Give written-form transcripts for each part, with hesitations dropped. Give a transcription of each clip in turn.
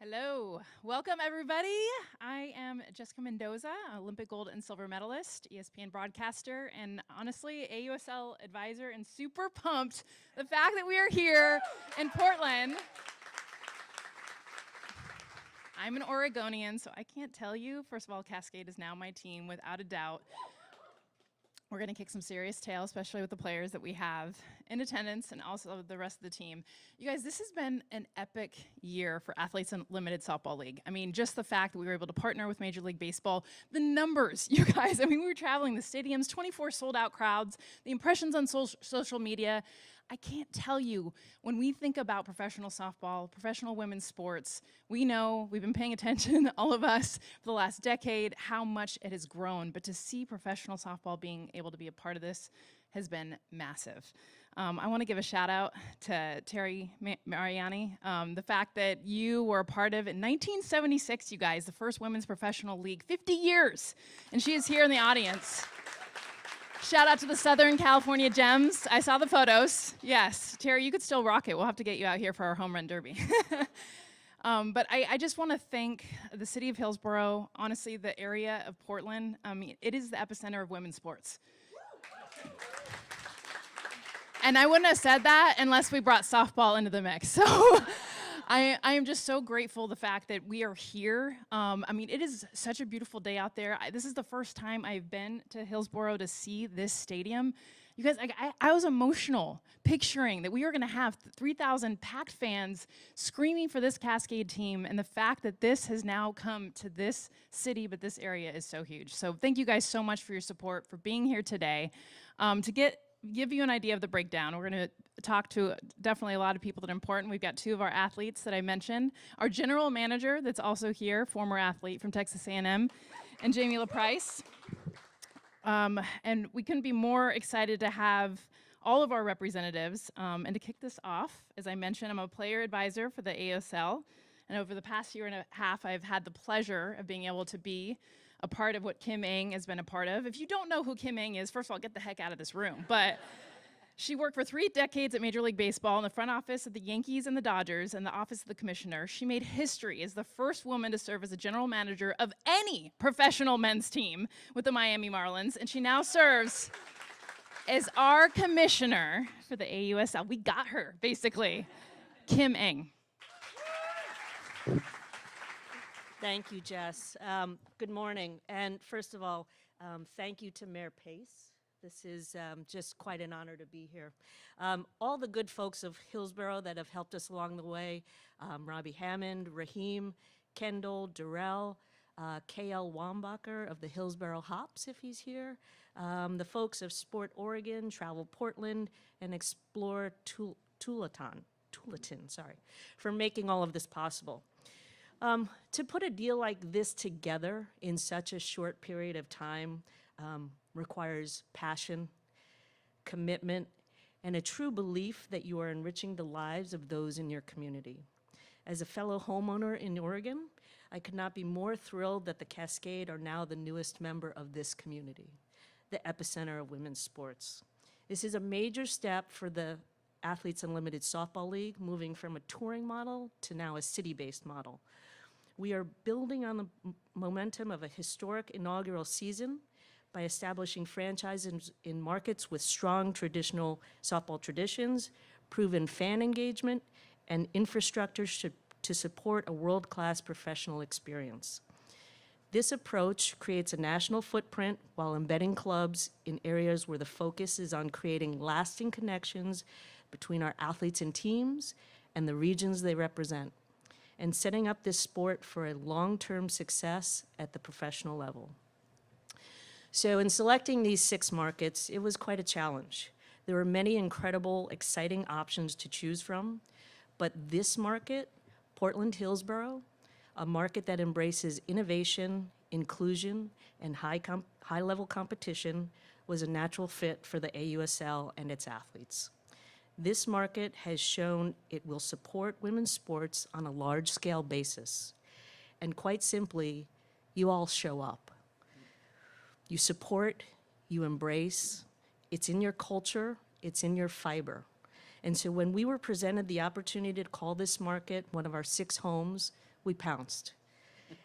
Hello, welcome everybody. I am Jessica Mendoza, Olympic gold and silver medalist, ESPN broadcaster, and honestly, AUSL advisor, and super pumped the fact that we are here in Portland. I'm an Oregonian, so I can't tell you. First of all, Cascade is now my team, without a doubt. We're going to kick some serious tail, especially with the players that we have in attendance and also the rest of the team. You guys, this has been an epic year for Athletes Unlimited Softball League. I mean, just the fact that we were able to partner with Major League Baseball, the numbers, you guys, I mean, we were traveling the stadiums, 24 sold out crowds, the impressions on social media. I can't tell you, when we think about professional softball, professional women's sports, we know, we've been paying attention, all of us, for the last decade, how much it has grown. But to see professional softball being able to be a part of this has been massive. I want to give a shout out to Terry Mariani. The fact that you were a part of, in 1976, you guys, the first women's professional league, 50 years. And she is here in the audience. Shout out to the Southern California Gems. I saw the photos. Yes, Terry, you could still rock it. We'll have to get you out here for our home run derby. But I just want to thank the city of Hillsboro, honestly, the area of Portland. I mean, it is the epicenter of women's sports. And I wouldn't have said that unless we brought softball into the mix. So I am just so grateful the fact that we are here. I mean, it is such a beautiful day out there. This is the first time I've been to Hillsboro to see this stadium. You guys, I was emotional picturing that we were going to have 3,000 packed fans screaming for this Cascade team, and the fact that this has now come to this city, but this area is so huge. So thank you guys so much for your support, for being here today. To give you an idea of the breakdown, we're going to talk to definitely a lot of people that are important. We've got two of our athletes that I mentioned. Our general manager that's also here, former athlete from Texas A&M, and Jamie LaPrice. And we couldn't be more excited to have all of our representatives. And to kick this off, as I mentioned, I'm a player advisor for the AUSL. And over the past year and a half, I've had the pleasure of being able to be a part of what Kim Ng has been a part of. If you don't know who Kim Ng is, first of all, get the heck out of this room. But she worked for 3 decades at Major League Baseball in the front office of the Yankees and the Dodgers and the office of the commissioner. She made history as the first woman to serve as a general manager of any professional men's team with the Miami Marlins. And she now serves as our commissioner for the AUSL. We got her, basically. Kim Ng. Thank you, Jess. Good morning. And first of all, thank you to Mayor Pace. This is just quite an honor to be here. All the good folks of Hillsboro that have helped us along the way, Robbie Hammond, Raheem, Kendall, Durrell, K.L. Wambacher of the Hillsboro Hops, if he's here, the folks of Sport Oregon, Travel Portland, and Explore Tualatin, for making all of this possible. To put a deal like this together in such a short period of time requires passion, commitment, and a true belief that you are enriching the lives of those in your community. As a fellow homeowner in Oregon, I could not be more thrilled that the Cascade are now the newest member of this community, the epicenter of women's sports. This is a major step for the Athletes Unlimited Softball League, moving from a touring model to now a city-based model. We are building on the momentum of a historic inaugural season by establishing franchises in markets with strong traditional softball traditions, proven fan engagement, and infrastructure to support a world-class professional experience. This approach creates a national footprint while embedding clubs in areas where the focus is on creating lasting connections between our athletes and teams and the regions they represent, and setting up this sport for a long-term success at the professional level. So in selecting these 6 markets, it was quite a challenge. There were many incredible, exciting options to choose from, but this market, Portland Hillsboro, a market that embraces innovation, inclusion, and high-level competition, was a natural fit for the AUSL and its athletes. This market has shown it will support women's sports on a large-scale basis. And quite simply, you all show up. You support, you embrace, it's in your culture, it's in your fiber. And so when we were presented the opportunity to call this market one of our 6 homes, we pounced.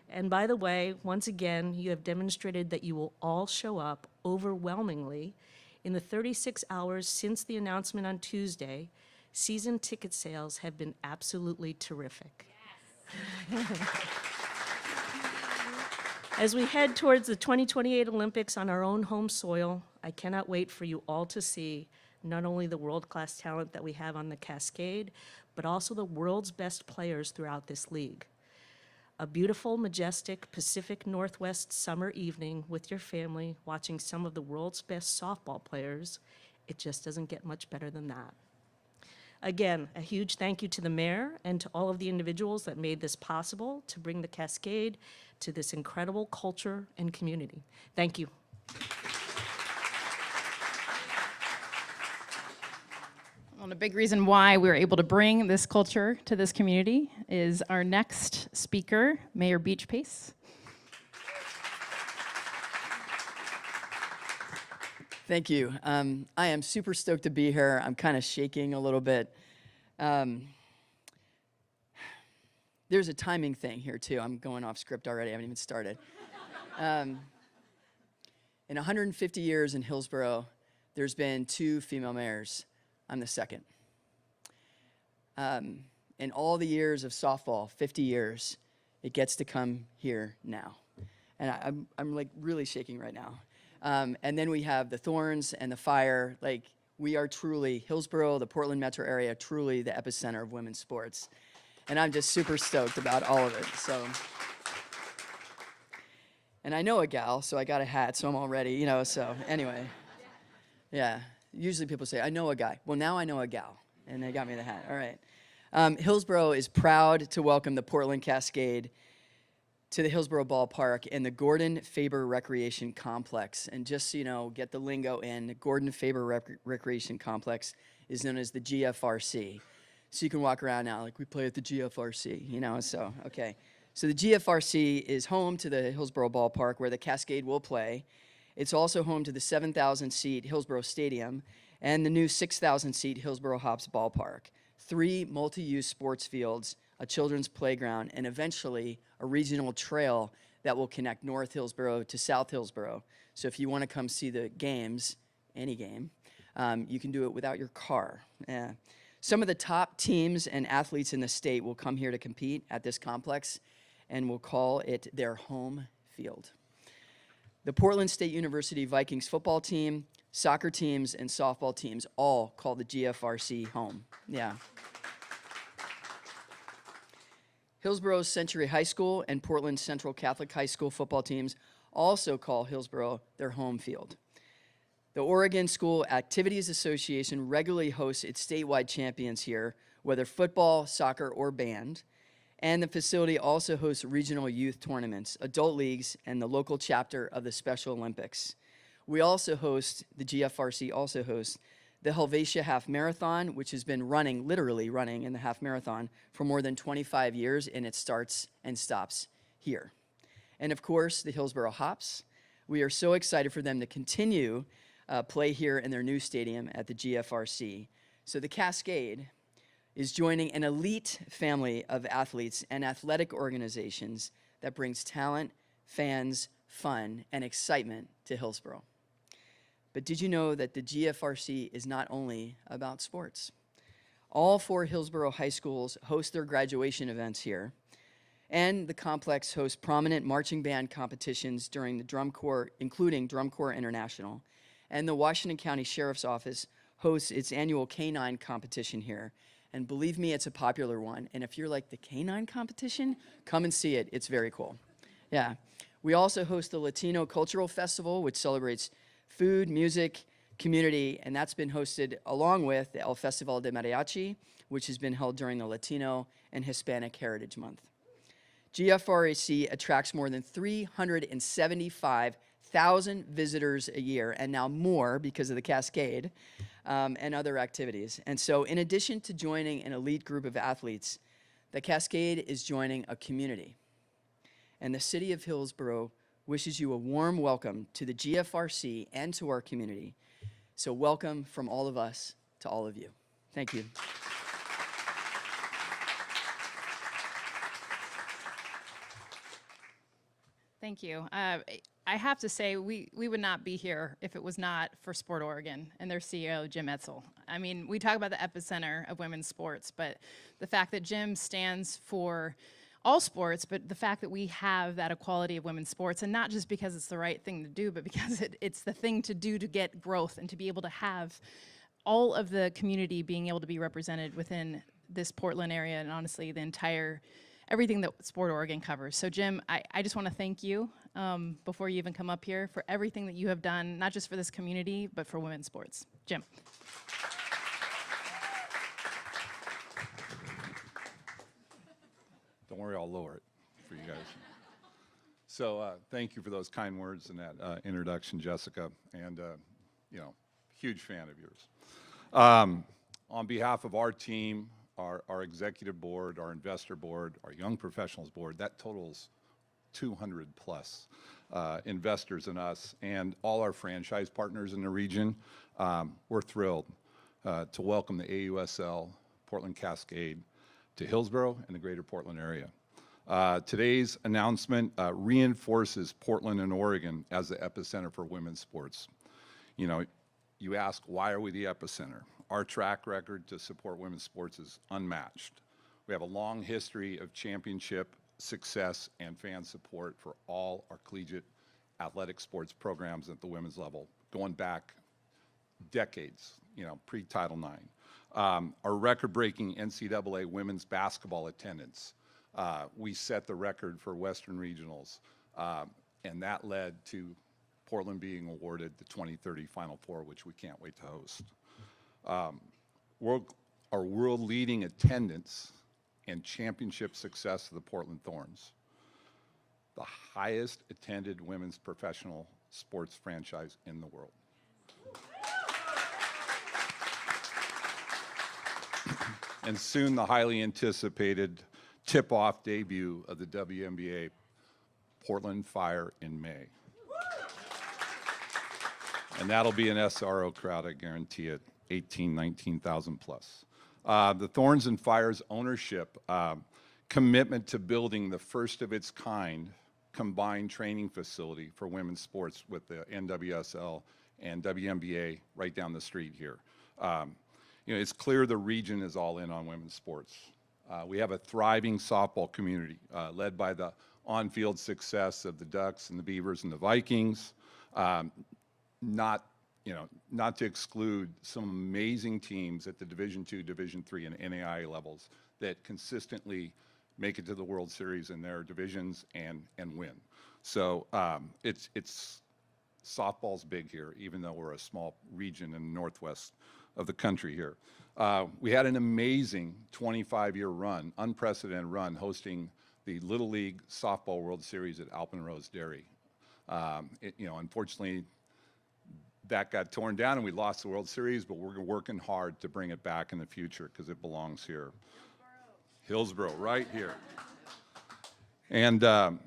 And by the way, once again, you have demonstrated that you will all show up overwhelmingly. In the 36 hours since the announcement on Tuesday, season ticket sales have been absolutely terrific. As we head towards the 2028 Olympics on our own home soil, I cannot wait for you all to see not only the world-class talent that we have on the Cascade, but also the world's best players throughout this league. A beautiful, majestic Pacific Northwest summer evening with your family, watching some of the world's best softball players. It just doesn't get much better than that. Again, a huge thank you to the mayor and to all of the individuals that made this possible to bring the Cascade to this incredible culture and community. Thank you. Well, a big reason why we were able to bring this culture to this community is our next speaker, Mayor Beach Pace. Thank you. I am super stoked to be here. I'm kind of shaking a little bit. There's a timing thing here, too. I'm going off script already. I haven't even started. In 150 years in Hillsboro, there's been 2 female mayors. I'm the second. In all the years of softball, 50 years, it gets to come here now. And I'm like really shaking right now. And then we have the thorns and the fire. Like, we are truly, Hillsboro, the Portland metro area, truly the epicenter of women's sports. And I'm just super stoked about all of it. So, and I know a gal, so I got a hat, so I'm all ready, so anyway. Yeah, usually people say, I know a guy. Well, now I know a gal, and they got me the hat. All right. Hillsboro is proud to welcome the Portland Cascade to the Hillsboro Ballpark and the Gordon Faber Recreation Complex. And just so you know, get the lingo in, the Gordon Faber Recreation Complex is known as the GFRC. So you can walk around now like, we play at the GFRC, so, okay. So the GFRC is home to the Hillsboro Ballpark where the Cascade will play. It's also home to the 7,000-seat Hillsboro Stadium and the new 6,000-seat Hillsboro Hops Ballpark. 3 multi-use sports fields, a children's playground, and eventually a regional trail that will connect North Hillsboro to South Hillsboro. So if you want to come see the games, any game, you can do it without your car. Yeah. Some of the top teams and athletes in the state will come here to compete at this complex, and we'll call it their home field. The Portland State University Vikings football team, soccer teams, and softball teams all call the GFRC home. Yeah. Hillsboro's Century High School and Portland Central Catholic High School football teams also call Hillsboro their home field. The Oregon School Activities Association regularly hosts its statewide champions here, whether football, soccer, or band. And the facility also hosts regional youth tournaments, adult leagues, and the local chapter of the Special Olympics. We also host, the GFRC also hosts, the Helvetia Half Marathon, which has been literally running in the half marathon for more than 25 years, and it starts and stops here. And of course, the Hillsboro Hops. We are so excited for them to continue play here in their new stadium at the GFRC. So the Cascade is joining an elite family of athletes and athletic organizations that brings talent, fans, fun, and excitement to Hillsboro. But did you know that the GFRC is not only about sports? All 4 Hillsboro high schools host their graduation events here, and the complex hosts prominent marching band competitions during the Drum Corps, including Drum Corps International, and the Washington County Sheriff's Office hosts its annual K-9 competition here. And believe me, it's a popular one. And if you're like, the K-9 competition, come and see it. It's very cool. Yeah. We also host the Latino Cultural Festival, which celebrates food, music, community, and that's been hosted along with the El Festival de Mariachi, which has been held during the Latino and Hispanic Heritage Month. GFRC attracts more than 375,000 visitors a year, and now more because of the Cascade and other activities. And so in addition to joining an elite group of athletes, the Cascade is joining a community. And the city of Hillsboro wishes you a warm welcome to the GFRC and to our community. So welcome from all of us to all of you. Thank you. Thank you. I have to say, we would not be here if it was not for Sport Oregon and their CEO, Jim Etzel. I mean, we talk about the epicenter of women's sports, but the fact that Jim stands for all sports, but the fact that we have that equality of women's sports, and not just because it's the right thing to do, but because it's the thing to do to get growth and to be able to have all of the community being able to be represented within this Portland area, and honestly, the entire everything that Sport Oregon covers. So Jim, I just want to thank you before you even come up here for everything that you have done, not just for this community, but for women's sports. Jim. Don't worry, I'll lower it for you guys. So thank you for those kind words and that introduction, Jessica, and huge fan of yours. On behalf of our team, our executive board, our investor board, our young professionals board, that totals 200 plus investors in us, and all our franchise partners in the region. We're thrilled to welcome the AUSL, Portland Cascade, to Hillsboro and the greater Portland area. Today's announcement reinforces Portland and Oregon as the epicenter for women's sports. You know, you ask, why are we the epicenter? Our track record to support women's sports is unmatched. We have a long history of championship success and fan support for all our collegiate athletic sports programs at the women's level, going back decades, pre-Title IX. Our record-breaking NCAA women's basketball attendance, we set the record for Western Regionals, and that led to Portland being awarded the 2030 Final Four, which we can't wait to host. Our world-leading attendance and championship success of the Portland Thorns, the highest attended women's professional sports franchise in the world. And soon the highly anticipated tip-off debut of the WNBA, Portland Fire in May. And that'll be an SRO crowd, I guarantee it, 19,000 plus. The Thorns and Fire's ownership commitment to building the first of its kind combined training facility for women's sports with the NWSL and WNBA right down the street here. It's clear the region is all in on women's sports. We have a thriving softball community led by the on-field success of the Ducks and the Beavers and the Vikings. Not to exclude some amazing teams at the Division II, Division III, and NAIA levels that consistently make it to the World Series in their divisions and win. So it's softball's big here, even though we're a small region in the northwest of the country here. We had an amazing 25-year run, unprecedented run, hosting the Little League Softball World Series at Alpenrose Dairy. Unfortunately, that got torn down and we lost the World Series, but we're working hard to bring it back in the future because it belongs here. Hillsboro, right here. And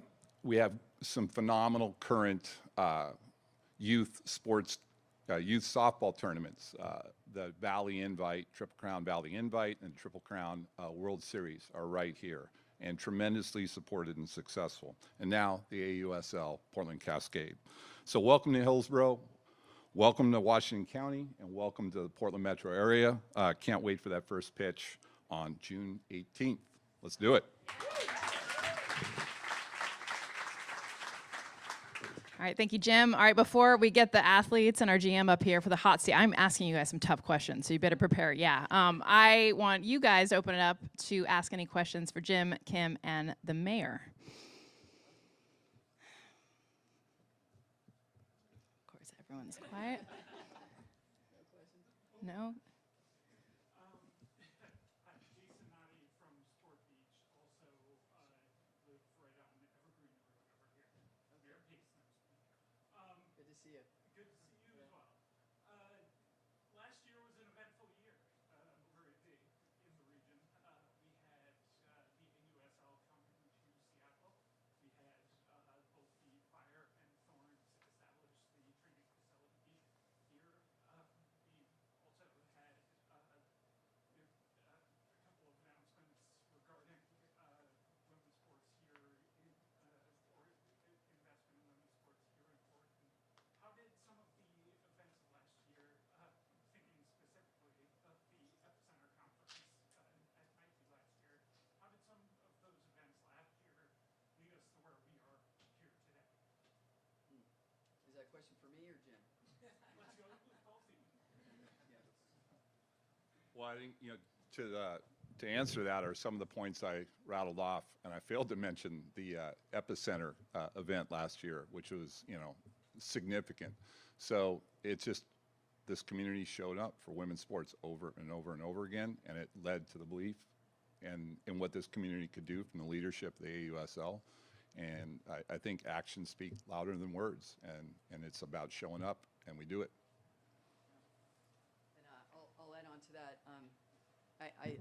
we have some phenomenal current youth sports, youth softball tournaments. The Valley Invite, Triple Crown Valley Invite, and Triple Crown World Series are right here and tremendously supported and successful. And now the AUSL Portland Cascade. So welcome to Hillsboro. Welcome to Washington County, and welcome to the Portland metro area. Can't wait for that first pitch on June 18th. Let's do it. All right, thank you, Jim. All right, before we get the athletes and our GM up here for the hot seat, I'm asking you guys some tough questions, so you better prepare. Yeah, I want you guys to open it up to ask any questions for Jim, Kim, and the mayor. Of course, everyone's quiet. No? question for me or Jim? Well, I think, to answer that are some of the points I rattled off, and I failed to mention the Epicenter event last year, which was, significant. So it's just, this community showed up for women's sports over and over and over again, and it led to the belief in what this community could do from the leadership of the AUSL. And I think actions speak louder than words, and it's about showing up, and we do it. And I'll add on to that.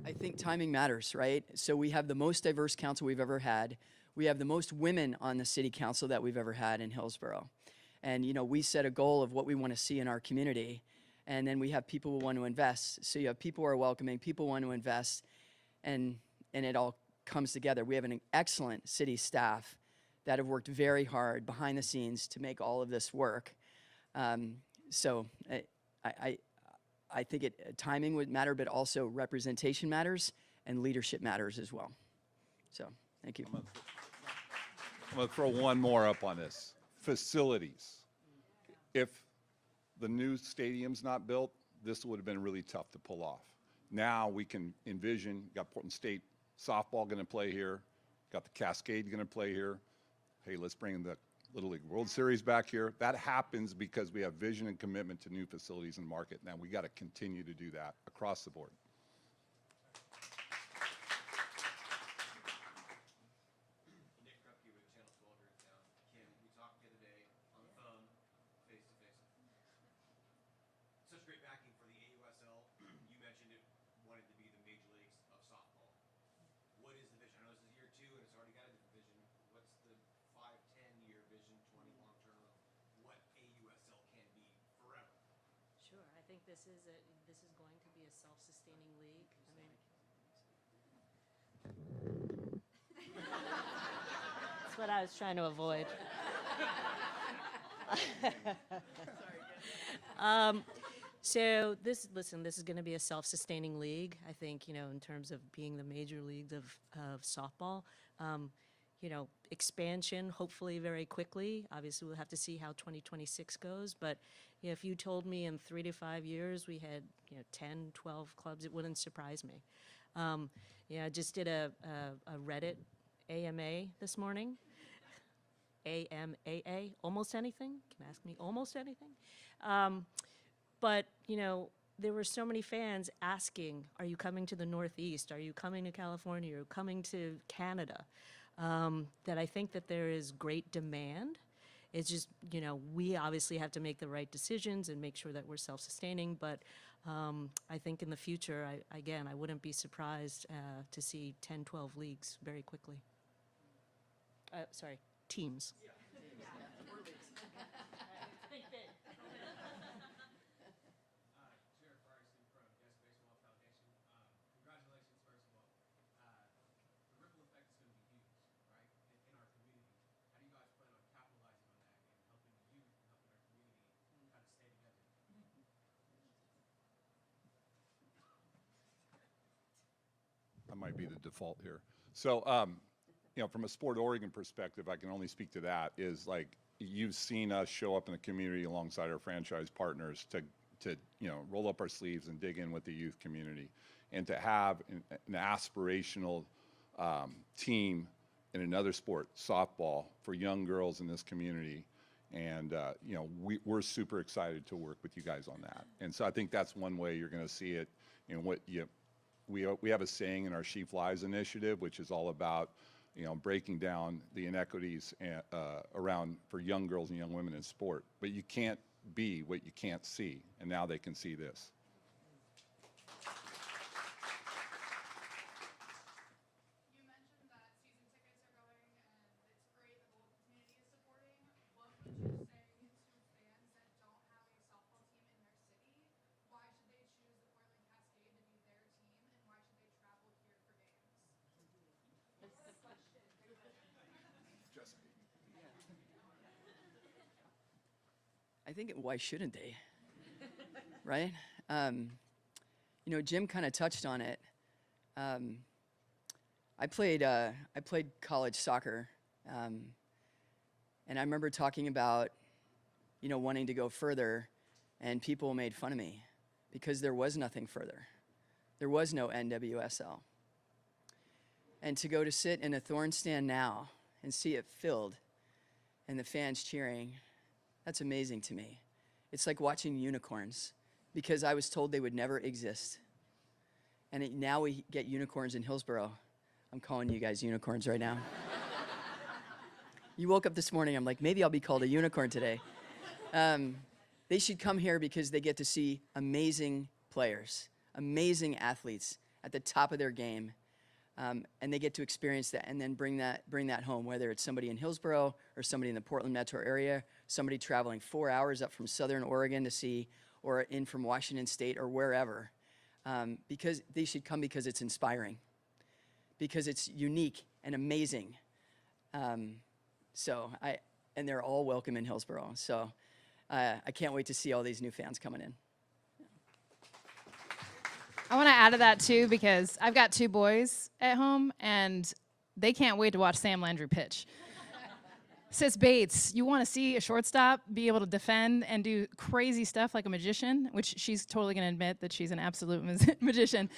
I think timing matters, right? So we have the most diverse council we've ever had. We have the most women on the city council that we've ever had in Hillsboro. And, we set a goal of what we want to see in our community. And then we have people who want to invest. So you have people who are welcoming, people want to invest, and it all comes together. We have an excellent city staff that have worked very hard behind the scenes to make all of this work. So I think timing would matter, but also representation matters and leadership matters as well. So, thank you. I'm going to throw one more up on this. Facilities. If the new stadium's not built, this would have been really tough to pull off. Now we can envision, got Portland State softball going to play here, got the Cascade going to play here. Hey, let's bring the Little League World Series back here. That happens because we have vision and commitment to new facilities and market. Now we got to continue to do that across the board. Nick Krupke with Channel 12 here in town. Kim, we talked the other day on the phone, face to face. Such great backing for the AUSL. You mentioned it wanted to be the major leagues of softball. What is the vision? I know this is year 2 and it's already got a different vision. What's the 5, 10-year vision, 20 long-term of what AUSL can be forever? Sure, I think this is going to be a self-sustaining league. I mean, that's what I was trying to avoid. So this is going to be a self-sustaining league. I think, in terms of being the major leagues of softball, expansion hopefully very quickly. Obviously, we'll have to see how 2026 goes. But if you told me in 3 to 5 years we had 10, 12 clubs, it wouldn't surprise me. I just did a Reddit AMA this morning. AMAA, almost anything. Can ask me almost anything. But, there were so many fans asking, are you coming to the Northeast? Are you coming to California? Are you coming to Canada? That I think that there is great demand. It's just, we obviously have to make the right decisions and make sure that we're self-sustaining. But I think in the future, I wouldn't be surprised to see 10, 12 leagues very quickly. Sorry, teams. Jared Farson from Yes Baseball Foundation. Congratulations, first of all. The ripple effect is going to be huge, right, in our community. How do you guys plan on capitalizing on that and helping the youth and helping our community kind of stay together? I might be the default here. So, from a Sport Oregon perspective, I can only speak to that, is like, you've seen us show up in the community alongside our franchise partners to roll up our sleeves and dig in with the youth community, and to have an aspirational team in another sport, softball, for young girls in this community. And, we're super excited to work with you guys on that. And so I think that's one way you're going to see it in what we have a saying in our She Flies initiative, which is all about, breaking down the inequities around for young girls and young women in sport. But you can't be what you can't see, and now they can see this. You mentioned that season tickets are going, and it's great that the local community is supporting. What would you say to fans that don't have a softball team in their city? Why should they choose the Portland Cascade to be their team, and why should they travel here for games? I think why shouldn't they? Right? Jim kind of touched on it. I played college soccer, and I remember talking about wanting to go further, and people made fun of me because there was nothing further. There was no NWSL. And to go to sit in a Thorn stand now and see it filled and the fans cheering, that's amazing to me. It's like watching unicorns because I was told they would never exist. And now we get unicorns in Hillsboro. I'm calling you guys unicorns right now. You woke up this morning, I'm like, maybe I'll be called a unicorn today. They should come here because they get to see amazing players, amazing athletes at the top of their game. And they get to experience that and then bring that home, whether it's somebody in Hillsboro or somebody in the Portland metro area, somebody traveling 4 hours up from Southern Oregon to see, or in from Washington State or wherever. Because they should come because it's inspiring, because it's unique and amazing. And they're all welcome in Hillsboro. So I can't wait to see all these new fans coming in. I want to add to that too, because I've got 2 boys at home and they can't wait to watch Sam Landry pitch. Sis Bates, you want to see a shortstop be able to defend and do crazy stuff like a magician, which she's totally going to admit that she's an absolute magician.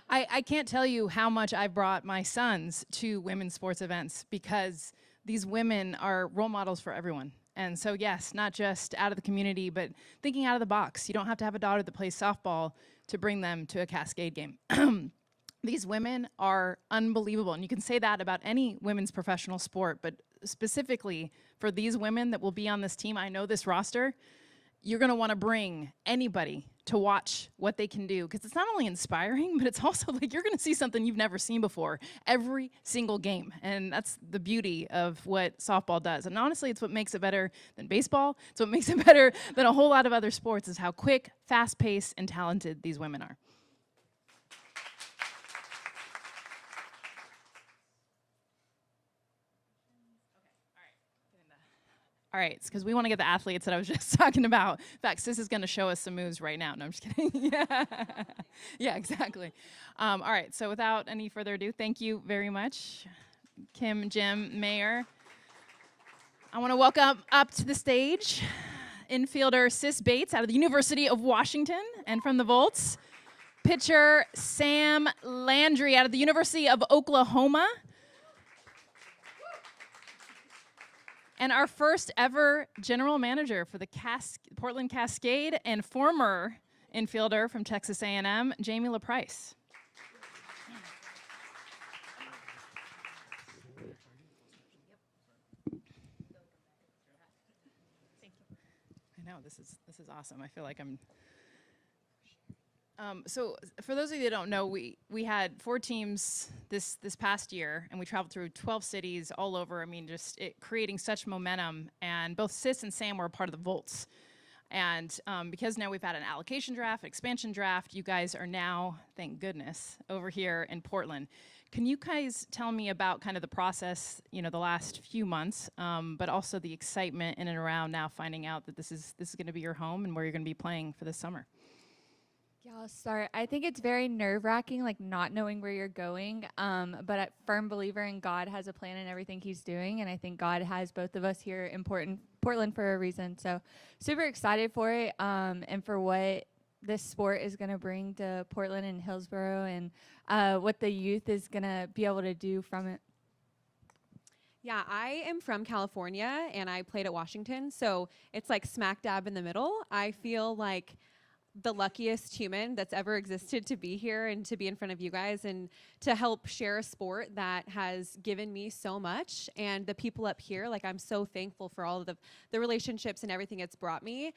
I can't tell you how much I've brought my sons to women's sports events because these women are role models for everyone. And so yes, not just out of the community, but thinking out of the box. You don't have to have a daughter that plays softball to bring them to a Cascade game. These women are unbelievable. And you can say that about any women's professional sport, but specifically for these women that will be on this team, I know this roster, you're gonna wanna bring anybody to watch what they can do, because it's not only inspiring, but it's also like you're gonna see something you've never seen before every single game. And that's the beauty of what softball does. And honestly, it's what makes it better than baseball. It's what makes it better than a whole lot of other sports, is how quick, fast-paced, and talented these women are. All right, it's because we want to get the athletes that I was just talking about. In fact, Sis is going to show us some moves right now. No, I'm just kidding. Yeah, exactly. All right, so without any further ado, thank you very much, Kim, Jim, Mayor. I want to welcome up to the stage infielder Sis Bates out of the University of Washington, and from the Volts, pitcher Sam Landry out of the University of Oklahoma. And our first ever general manager for the Portland Cascade and former infielder from Texas A&M, Jamie LaPrice. I know, this is awesome. I feel like I'm... So for those of you that don't know, we had 4 teams this past year, and we traveled through 12 cities all over. I mean, just creating such momentum. And both Sis and Sam were a part of the Volts. And because now we've had an allocation draft, expansion draft, you guys are now, thank goodness, over here in Portland. Can you guys tell me about kind of the process, the last few months, but also the excitement in and around now finding out that this is going to be your home and where you're going to be playing for this summer? Yeah, I'll start. I think it's very nerve-wracking, like not knowing where you're going, but a firm believer in God has a plan in everything he's doing, and I think God has both of us here in Portland for a reason. So super excited for it, and for what this sport is going to bring to Portland and Hillsboro, and what the youth is going to be able to do from it. Yeah, I am from California, and I played at Washington, so it's like smack dab in the middle. I feel like the luckiest human that's ever existed to be here and to be in front of you guys and to help share a sport that has given me so much. And the people up here, like, I'm so thankful for all of the relationships and everything it's brought me.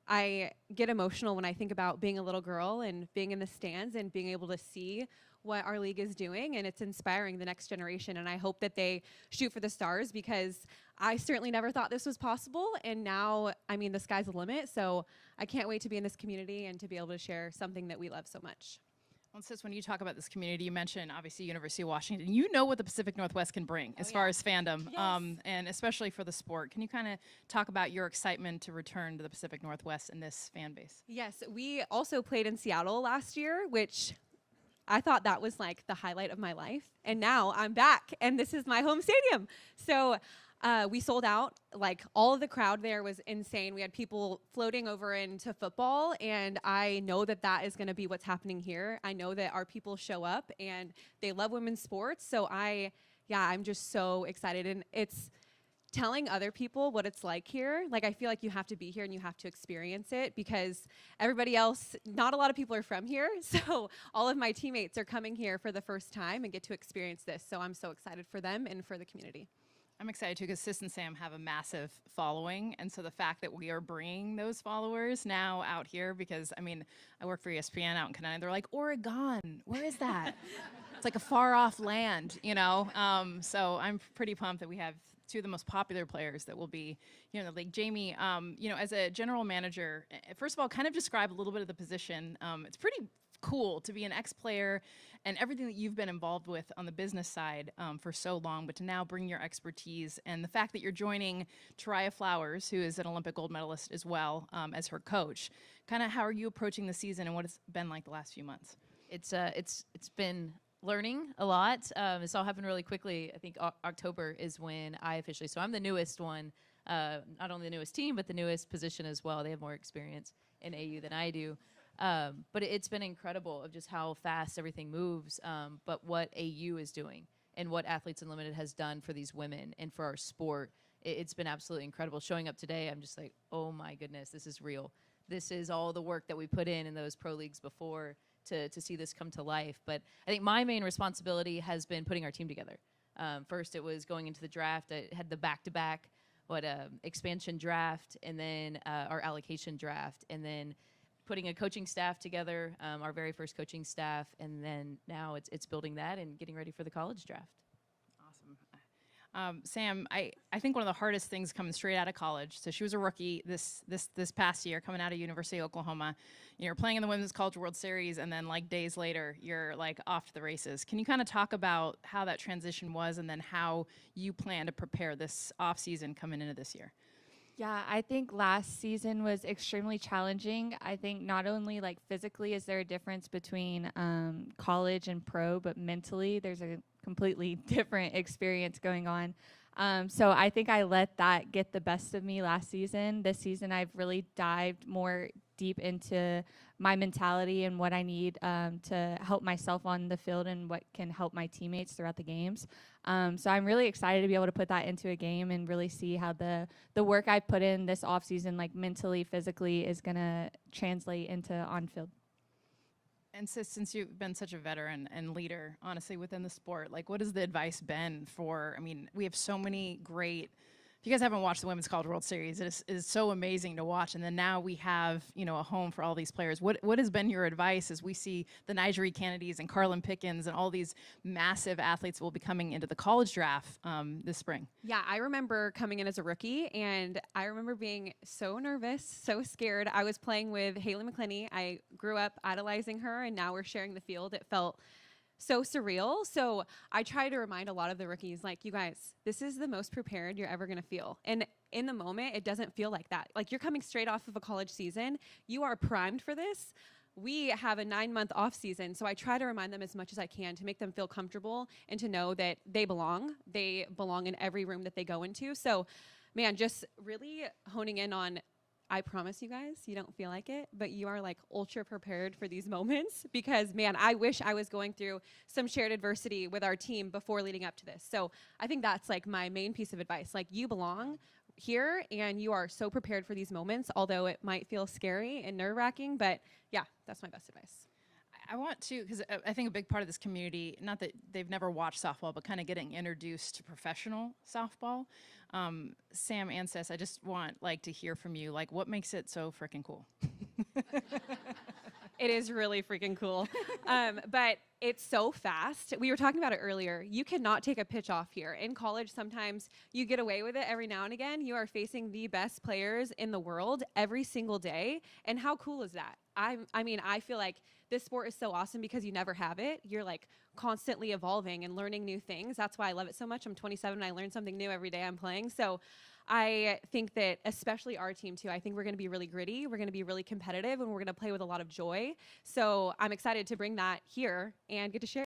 I get emotional when I think about being a little girl and being in the stands and being able to see what our league is doing, and it's inspiring the next generation. And I hope that they shoot for the stars, because I certainly never thought this was possible, and now, I mean, the sky's the limit. So I can't wait to be in this community and to be able to share something that we love so much. Well, Sis, when you talk about this community, you mentioned obviously University of Washington. You know what the Pacific Northwest can bring as far as fandom, Yes. and especially for the sport. Can you kind of talk about your excitement to return to the Pacific Northwest and this fan base? Yes, we also played in Seattle last year, which I thought that was like the highlight of my life. And now I'm back, and this is my home stadium. So We sold out. Like, all of the crowd there was insane. We had people floating over into football, and I know that that is going to be what's happening here. I know that our people show up and they love women's sports. So I'm just so excited, and it's telling other people what it's like here. Like, I feel like you have to be here and you have to experience it, because everybody else, not a lot of people are from here. So all of my teammates are coming here for the first time and get to experience this. So I'm so excited for them and for the community. I'm excited too, because Sis and Sam have a massive following, and so the fact that we are bringing those followers now out here, because I mean, I work for ESPN out in Kentucky, they're like, Oregon, where is that? It's like a far off land, you know? So I'm pretty pumped that we have two of the most popular players that will be here in the league. Jamie, you know, as a general manager, first of all, kind of describe a little bit of the position. It's pretty cool to be an ex-player and everything that you've been involved with on the business side for so long, but to now bring your expertise and the fact that you're joining Taraya Flowers, who is an Olympic gold medalist as well, as her coach. Kind of how are you approaching the season and what it's been like the last few months? It's been learning a lot. It's all happened really quickly. I think October is when I officially, so I'm the newest one, not only the newest team, but the newest position as well. They have more experience in AU than I do. But it's been incredible of just how fast everything moves, but what AU is doing and what Athletes Unlimited has done for these women and for our sport, it's been absolutely incredible. Showing up today, I'm just like, oh my goodness, this is real. This is all the work that we put in those pro leagues before to see this come to life. But I think my main responsibility has been putting our team together. First, it was going into the draft. I had the back-to-back expansion draft, and then our allocation draft, and then putting a coaching staff together, our very first coaching staff, and then now it's building that and getting ready for the college draft. Awesome. Sam, I think one of the hardest things coming straight out of college, so she was a rookie this past year coming out of University of Oklahoma. You're playing in the Women's College World Series, and then like days later, you're like off to the races. Can you kind of talk about how that transition was, and then how you plan to prepare this off season coming into this year? Yeah, I think last season was extremely challenging. I think not only like physically is there a difference between college and pro, but mentally there's a completely different experience going on. So I think I let that get the best of me last season. This season I've really dived more deep into my mentality and what I need to help myself on the field and what can help my teammates throughout the games. So I'm really excited to be able to put that into a game and really see how the work I put in this offseason, like mentally, physically, is going to translate into on-field. And since you've been such a veteran and leader, honestly, within the sport, like what has the advice been for, I mean, we have so many great, if you guys haven't watched the Women's College World Series, it is so amazing to watch. And then now we have, you know, a home for all these players. What has been your advice as we see the Nigeria Kennedys and Carlin Pickens and all these massive athletes will be coming into the college draft this spring? Yeah, I remember coming in as a rookie, and I remember being so nervous, so scared. I was playing with Haley McClinney. I grew up idolizing her, and now we're sharing the field. It felt so surreal. So I try to remind a lot of the rookies, like, you guys, this is the most prepared you're ever going to feel. And in the moment, it doesn't feel like that. Like, you're coming straight off of a college season. You are primed for this. We have a 9-month off season, so I try to remind them as much as I can to make them feel comfortable and to know that they belong. They belong in every room that they go into. So, man, just really honing in on, I promise you guys, you don't feel like it, but you are like ultra prepared for these moments, because, man, I wish I was going through some shared adversity with our team before leading up to this. So I think that's like my main piece of advice. Like, you belong here and you are so prepared for these moments, although it might feel scary and nerve-wracking, but yeah, that's my best advice. I want to, because I think a big part of this community, not that they've never watched softball, but kind of getting introduced to professional softball. Sam and Sis, I just want like to hear from you, like what makes it so freaking cool? It is really freaking cool. But it's so fast. We were talking about it earlier. You cannot take a pitch off here. In college, sometimes you get away with it every now and again. You are facing the best players in the world every single day. And how cool is that? I mean, I feel like this sport is so awesome because you never have it. You're like constantly evolving and learning new things. That's why I love it so much. I'm 27 and I learn something new every day I'm playing. So I think that especially our team too, I think we're going to be really gritty. We're going to be really competitive, and we're going to play with a lot of joy. So I'm excited to bring that here and get to share